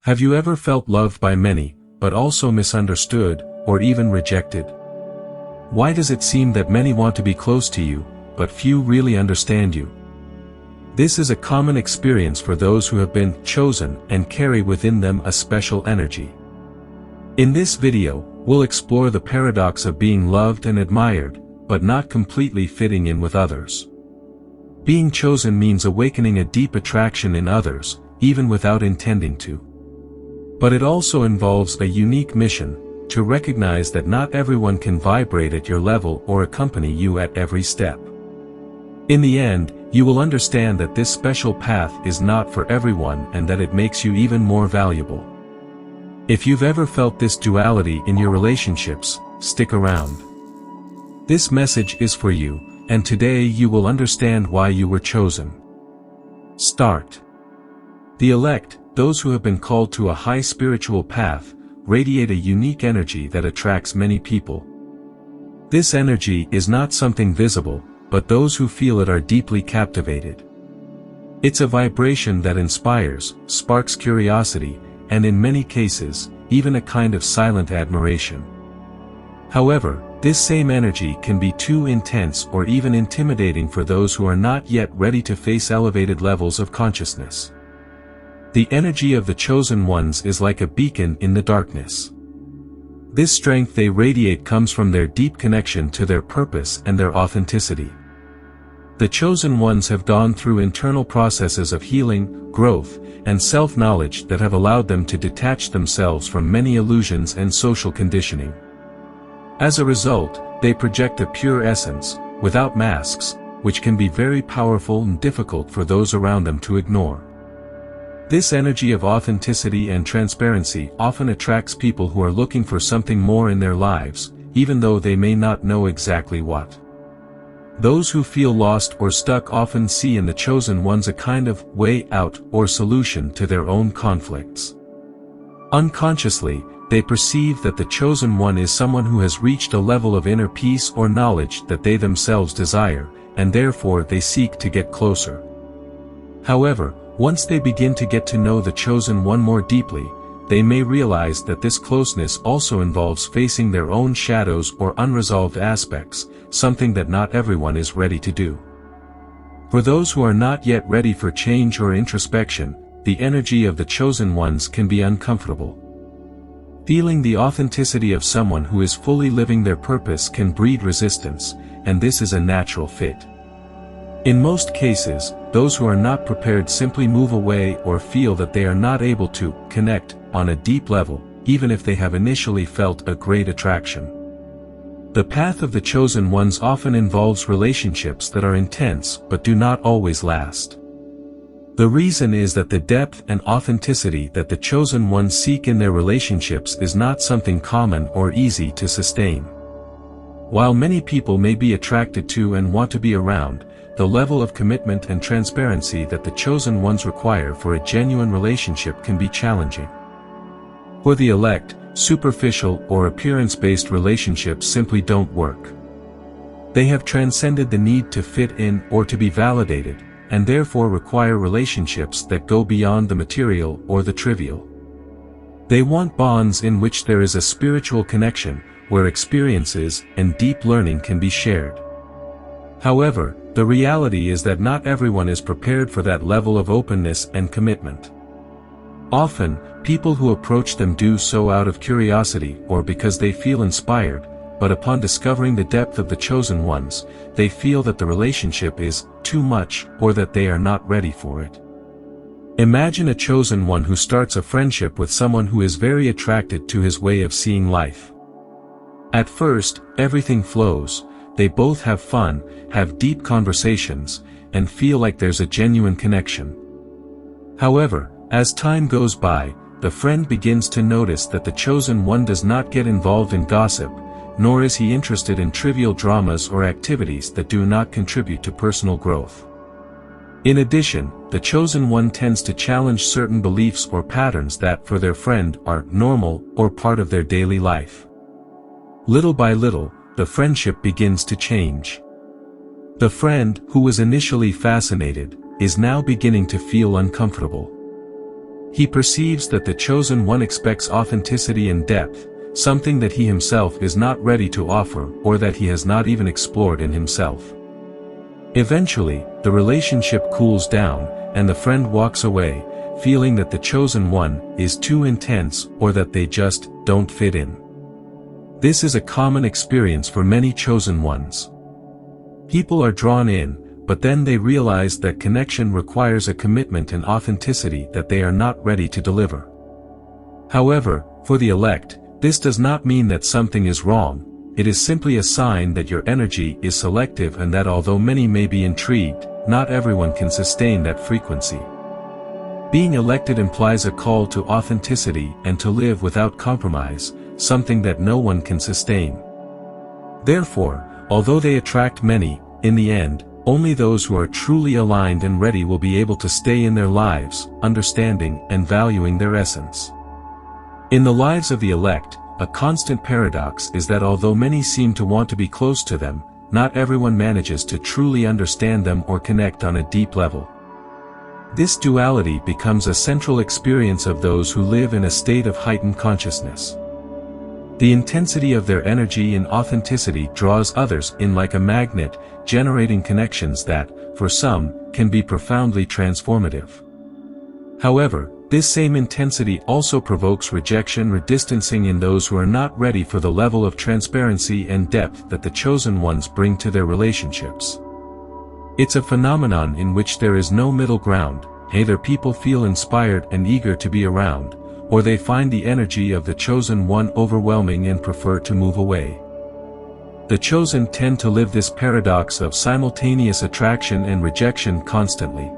Have you ever felt loved by many, but also misunderstood, or even rejected? Why does it seem that many want to be close to you, but few really understand you? This is a common experience for those who have been chosen and carry within them a special energy. In this video, we'll explore the paradox of being loved and admired, but not completely fitting in with others. Being chosen means awakening a deep attraction in others, even without intending to. But it also involves a unique mission, to recognize that not everyone can vibrate at your level or accompany you at every step. In the end, you will understand that this special path is not for everyone and that it makes you even more valuable. If you've ever felt this duality in your relationships, stick around. This message is for you, and today you will understand why you were chosen. Start. The elect, those who have been called to a high spiritual path, radiate a unique energy that attracts many people. This energy is not something visible, but those who feel it are deeply captivated. It's a vibration that inspires, sparks curiosity, and in many cases, even a kind of silent admiration. However, this same energy can be too intense or even intimidating for those who are not yet ready to face elevated levels of consciousness. The energy of the chosen ones is like a beacon in the darkness. This strength they radiate comes from their deep connection to their purpose and their authenticity. The chosen ones have gone through internal processes of healing, growth, and self-knowledge that have allowed them to detach themselves from many illusions and social conditioning. As a result, they project a pure essence, without masks, which can be very powerful and difficult for those around them to ignore. This energy of authenticity and transparency often attracts people who are looking for something more in their lives, even though they may not know exactly what. Those who feel lost or stuck often see in the chosen ones a kind of way out or solution to their own conflicts. Unconsciously, they perceive that the chosen one is someone who has reached a level of inner peace or knowledge that they themselves desire, and therefore they seek to get closer. However, once they begin to get to know the chosen one more deeply, they may realize that this closeness also involves facing their own shadows or unresolved aspects, something that not everyone is ready to do. For those who are not yet ready for change or introspection, the energy of the chosen ones can be uncomfortable. Feeling the authenticity of someone who is fully living their purpose can breed resistance, and this is a natural fit. In most cases, those who are not prepared simply move away or feel that they are not able to connect on a deep level, even if they have initially felt a great attraction. The path of the chosen ones often involves relationships that are intense but do not always last. The reason is that the depth and authenticity that the chosen ones seek in their relationships is not something common or easy to sustain. While many people may be attracted to and want to be around, the level of commitment and transparency that the chosen ones require for a genuine relationship can be challenging. For the elect, superficial or appearance-based relationships simply don't work. They have transcended the need to fit in or to be validated, and therefore require relationships that go beyond the material or the trivial. They want bonds in which there is a spiritual connection, where experiences and deep learning can be shared. However, the reality is that not everyone is prepared for that level of openness and commitment. Often, people who approach them do so out of curiosity or because they feel inspired, but upon discovering the depth of the chosen ones, they feel that the relationship is too much or that they are not ready for it. Imagine a chosen one who starts a friendship with someone who is very attracted to his way of seeing life. At first, everything flows, they both have fun, have deep conversations, and feel like there's a genuine connection. However, as time goes by, the friend begins to notice that the chosen one does not get involved in gossip, nor is he interested in trivial dramas or activities that do not contribute to personal growth. In addition, the chosen one tends to challenge certain beliefs or patterns that for their friend are normal or part of their daily life. Little by little, the friendship begins to change. The friend, who was initially fascinated, is now beginning to feel uncomfortable. He perceives that the chosen one expects authenticity and depth, something that he himself is not ready to offer or that he has not even explored in himself. Eventually, the relationship cools down, and the friend walks away, feeling that the chosen one is too intense or that they just don't fit in. This is a common experience for many chosen ones. People are drawn in, but then they realize that connection requires a commitment and authenticity that they are not ready to deliver. However, for the elect, this does not mean that something is wrong. It is simply a sign that your energy is selective and that although many may be intrigued, not everyone can sustain that frequency. Being elected implies a call to authenticity and to live without compromise, something that no one can sustain. Therefore, although they attract many, in the end, only those who are truly aligned and ready will be able to stay in their lives, understanding and valuing their essence. In the lives of the elect, a constant paradox is that although many seem to want to be close to them, not everyone manages to truly understand them or connect on a deep level. This duality becomes a central experience of those who live in a state of heightened consciousness. The intensity of their energy and authenticity draws others in like a magnet, generating connections that, for some, can be profoundly transformative. However, this same intensity also provokes rejection or distancing in those who are not ready for the level of transparency and depth that the chosen ones bring to their relationships. It's a phenomenon in which there is no middle ground. Either people feel inspired and eager to be around, or they find the energy of the chosen one overwhelming and prefer to move away. The chosen tend to live this paradox of simultaneous attraction and rejection constantly.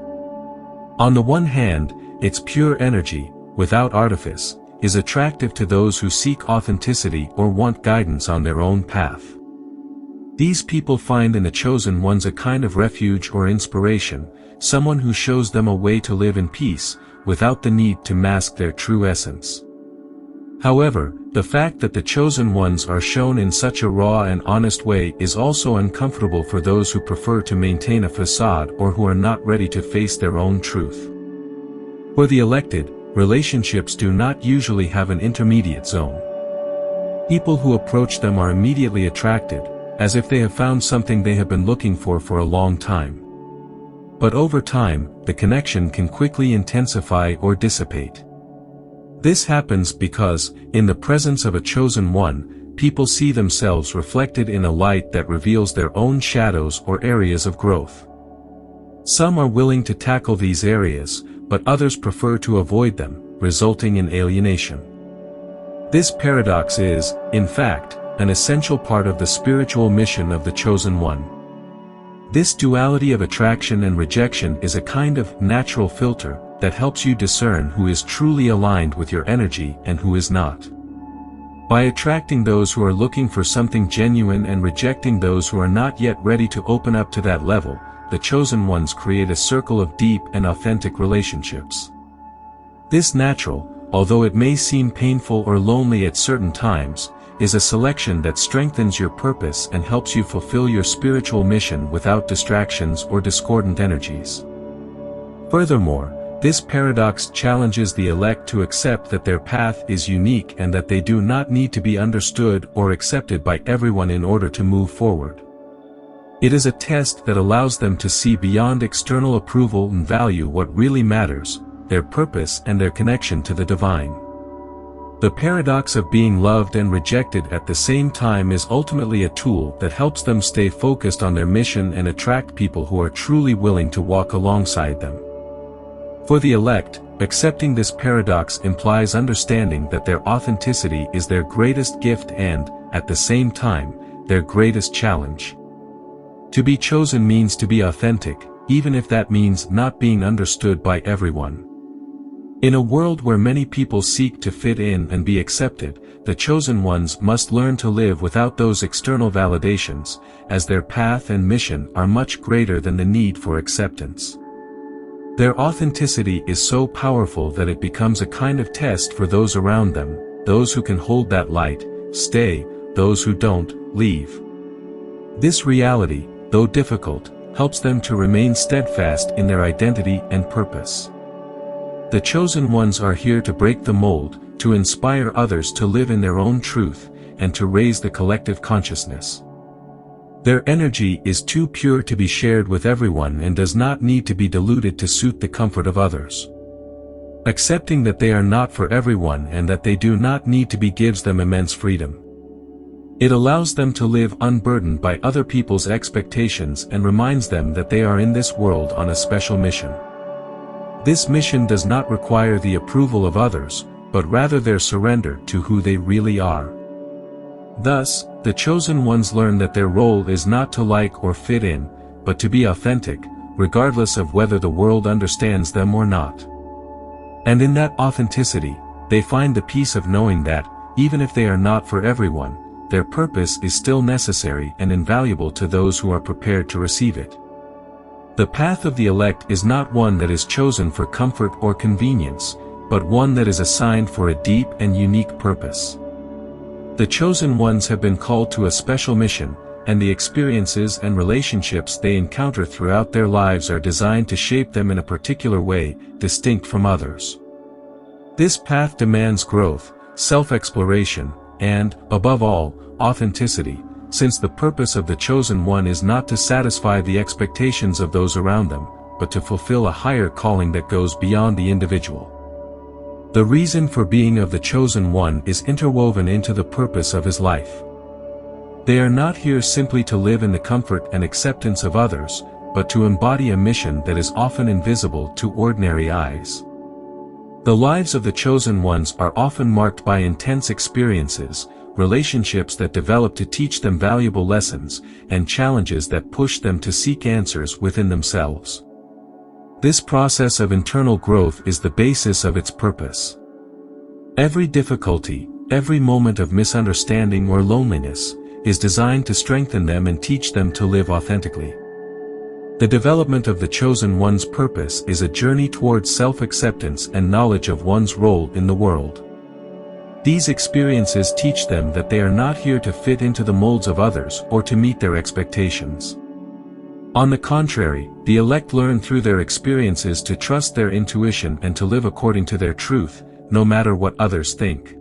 On the one hand, its pure energy, without artifice, is attractive to those who seek authenticity or want guidance on their own path. These people find in the chosen ones a kind of refuge or inspiration, someone who shows them a way to live in peace, without the need to mask their true essence. However, the fact that the chosen ones are shown in such a raw and honest way is also uncomfortable for those who prefer to maintain a facade or who are not ready to face their own truth. For the elected, relationships do not usually have an intermediate zone. People who approach them are immediately attracted, as if they have found something they have been looking for a long time. But over time, the connection can quickly intensify or dissipate. This happens because, in the presence of a chosen one, people see themselves reflected in a light that reveals their own shadows or areas of growth. Some are willing to tackle these areas, but others prefer to avoid them, resulting in alienation. This paradox is, in fact, an essential part of the spiritual mission of the chosen one. This duality of attraction and rejection is a kind of natural filter that helps you discern who is truly aligned with your energy and who is not. By attracting those who are looking for something genuine and rejecting those who are not yet ready to open up to that level, the chosen ones create a circle of deep and authentic relationships. This natural, although it may seem painful or lonely at certain times, is a selection that strengthens your purpose and helps you fulfill your spiritual mission without distractions or discordant energies. Furthermore, this paradox challenges the elect to accept that their path is unique and that they do not need to be understood or accepted by everyone in order to move forward. It is a test that allows them to see beyond external approval and value what really matters, their purpose and their connection to the divine. The paradox of being loved and rejected at the same time is ultimately a tool that helps them stay focused on their mission and attract people who are truly willing to walk alongside them. For the elect, accepting this paradox implies understanding that their authenticity is their greatest gift and, at the same time, their greatest challenge. To be chosen means to be authentic, even if that means not being understood by everyone. In a world where many people seek to fit in and be accepted, the chosen ones must learn to live without those external validations, as their path and mission are much greater than the need for acceptance. Their authenticity is so powerful that it becomes a kind of test for those around them. Those who can hold that light, stay; those who don't, leave. This reality, though difficult, helps them to remain steadfast in their identity and purpose. The chosen ones are here to break the mold, to inspire others to live in their own truth, and to raise the collective consciousness. Their energy is too pure to be shared with everyone and does not need to be diluted to suit the comfort of others. Accepting that they are not for everyone and that they do not need to be gives them immense freedom. It allows them to live unburdened by other people's expectations and reminds them that they are in this world on a special mission. This mission does not require the approval of others, but rather their surrender to who they really are. Thus, the chosen ones learn that their role is not to like or fit in, but to be authentic, regardless of whether the world understands them or not. And in that authenticity, they find the peace of knowing that, even if they are not for everyone, their purpose is still necessary and invaluable to those who are prepared to receive it. The path of the elect is not one that is chosen for comfort or convenience, but one that is assigned for a deep and unique purpose. The chosen ones have been called to a special mission, and the experiences and relationships they encounter throughout their lives are designed to shape them in a particular way, distinct from others. This path demands growth, self-exploration, and, above all, authenticity, since the purpose of the chosen one is not to satisfy the expectations of those around them, but to fulfill a higher calling that goes beyond the individual. The reason for being of the chosen one is interwoven into the purpose of his life. They are not here simply to live in the comfort and acceptance of others, but to embody a mission that is often invisible to ordinary eyes. The lives of the chosen ones are often marked by intense experiences, relationships that develop to teach them valuable lessons, and challenges that push them to seek answers within themselves. This process of internal growth is the basis of its purpose. Every difficulty, every moment of misunderstanding or loneliness, is designed to strengthen them and teach them to live authentically. The development of the chosen one's purpose is a journey towards self-acceptance and knowledge of one's role in the world. These experiences teach them that they are not here to fit into the molds of others or to meet their expectations. On the contrary, the elect learn through their experiences to trust their intuition and to live according to their truth, no matter what others think.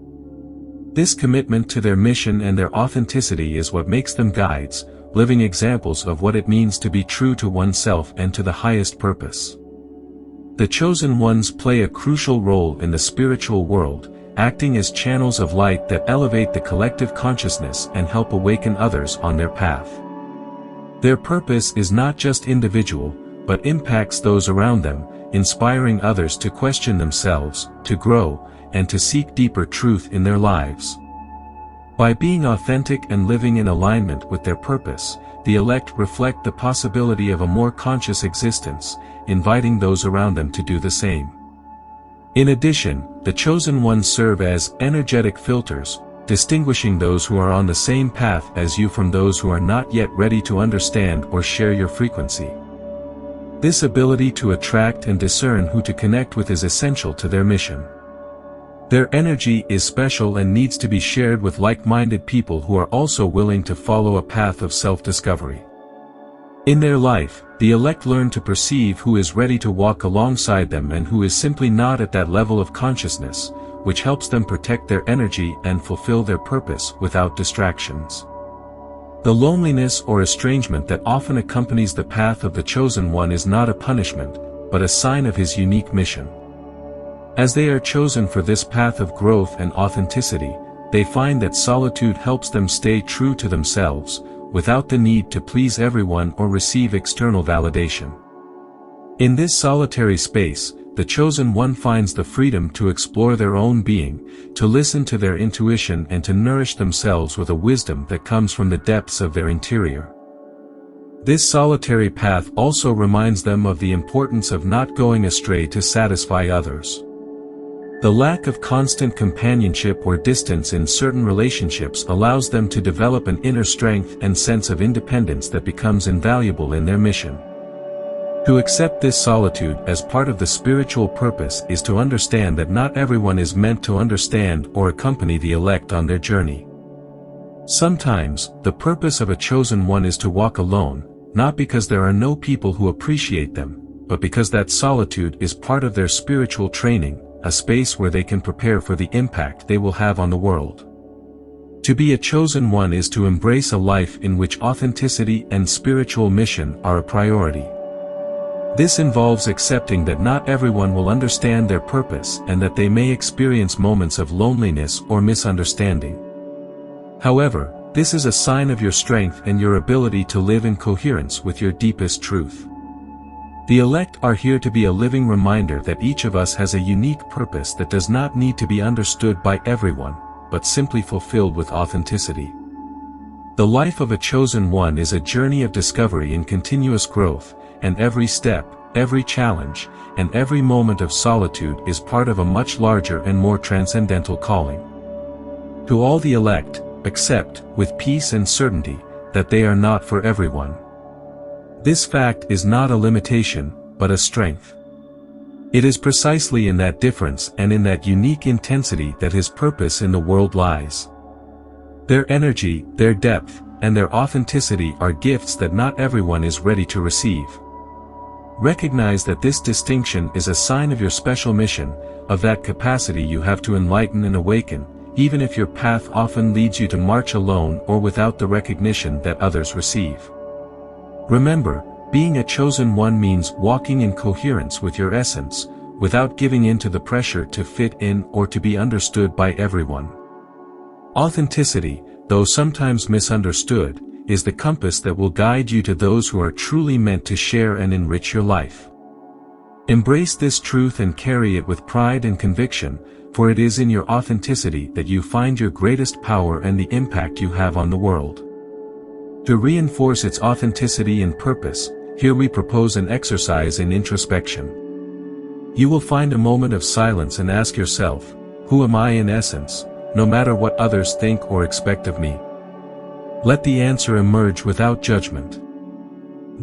This commitment to their mission and their authenticity is what makes them guides, living examples of what it means to be true to oneself and to the highest purpose. The chosen ones play a crucial role in the spiritual world, acting as channels of light that elevate the collective consciousness and help awaken others on their path. Their purpose is not just individual, but impacts those around them, inspiring others to question themselves, to grow, and to seek deeper truth in their lives. By being authentic and living in alignment with their purpose, the elect reflect the possibility of a more conscious existence, inviting those around them to do the same. In addition, the chosen ones serve as energetic filters, distinguishing those who are on the same path as you from those who are not yet ready to understand or share your frequency. This ability to attract and discern who to connect with is essential to their mission. Their energy is special and needs to be shared with like-minded people who are also willing to follow a path of self-discovery. In their life, the elect learn to perceive who is ready to walk alongside them and who is simply not at that level of consciousness, which helps them protect their energy and fulfill their purpose without distractions. The loneliness or estrangement that often accompanies the path of the chosen one is not a punishment, but a sign of his unique mission. As they are chosen for this path of growth and authenticity, they find that solitude helps them stay true to themselves, without the need to please everyone or receive external validation. In this solitary space, the chosen one finds the freedom to explore their own being, to listen to their intuition and to nourish themselves with a wisdom that comes from the depths of their interior. This solitary path also reminds them of the importance of not going astray to satisfy others. The lack of constant companionship or distance in certain relationships allows them to develop an inner strength and sense of independence that becomes invaluable in their mission. To accept this solitude as part of the spiritual purpose is to understand that not everyone is meant to understand or accompany the elect on their journey. Sometimes, the purpose of a chosen one is to walk alone, not because there are no people who appreciate them, but because that solitude is part of their spiritual training, a space where they can prepare for the impact they will have on the world. To be a chosen one is to embrace a life in which authenticity and spiritual mission are a priority. This involves accepting that not everyone will understand their purpose and that they may experience moments of loneliness or misunderstanding. However, this is a sign of your strength and your ability to live in coherence with your deepest truth. The elect are here to be a living reminder that each of us has a unique purpose that does not need to be understood by everyone, but simply fulfilled with authenticity. The life of a chosen one is a journey of discovery and continuous growth, and every step, every challenge, and every moment of solitude is part of a much larger and more transcendental calling. To all the elect, accept, with peace and certainty, that they are not for everyone. This fact is not a limitation, but a strength. It is precisely in that difference and in that unique intensity that his purpose in the world lies. Their energy, their depth, and their authenticity are gifts that not everyone is ready to receive. Recognize that this distinction is a sign of your special mission, of that capacity you have to enlighten and awaken, even if your path often leads you to march alone or without the recognition that others receive. Remember, being a chosen one means walking in coherence with your essence, without giving in to the pressure to fit in or to be understood by everyone. Authenticity, though sometimes misunderstood, is the compass that will guide you to those who are truly meant to share and enrich your life. Embrace this truth and carry it with pride and conviction, for it is in your authenticity that you find your greatest power and the impact you have on the world. To reinforce its authenticity and purpose, here we propose an exercise in introspection. You will find a moment of silence and ask yourself, who am I in essence, no matter what others think or expect of me? Let the answer emerge without judgment.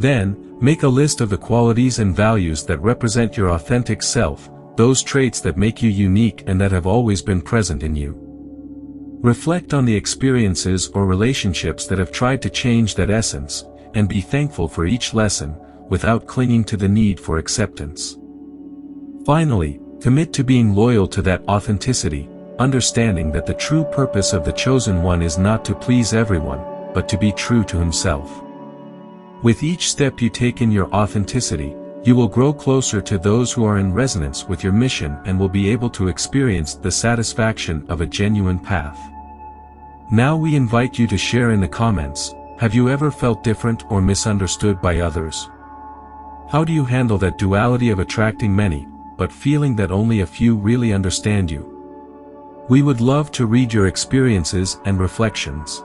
Then, make a list of the qualities and values that represent your authentic self, those traits that make you unique and that have always been present in you. Reflect on the experiences or relationships that have tried to change that essence, and be thankful for each lesson, without clinging to the need for acceptance. Finally, commit to being loyal to that authenticity, understanding that the true purpose of the chosen one is not to please everyone, but to be true to himself. With each step you take in your authenticity, you will grow closer to those who are in resonance with your mission and will be able to experience the satisfaction of a genuine path. Now we invite you to share in the comments, have you ever felt different or misunderstood by others? How do you handle that duality of attracting many, but feeling that only a few really understand you? We would love to read your experiences and reflections.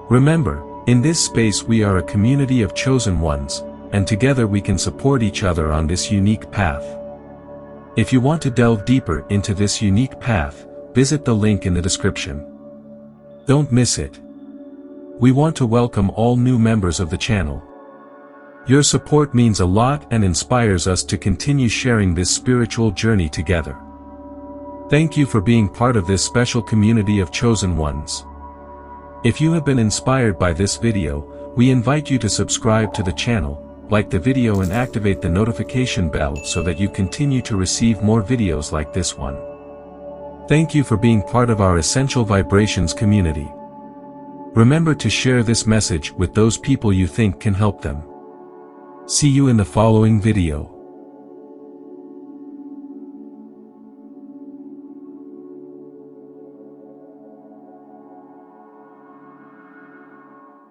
Remember, in this space we are a community of chosen ones, and together we can support each other on this unique path. If you want to delve deeper into this unique path, visit the link in the description. Don't miss it. We want to welcome all new members of the channel. Your support means a lot and inspires us to continue sharing this spiritual journey together. Thank you for being part of this special community of chosen ones. If you have been inspired by this video, we invite you to subscribe to the channel, like the video and activate the notification bell so that you continue to receive more videos like this one. Thank you for being part of our Essential Vibrations community. Remember to share this message with those people you think can help them. See you in the following video.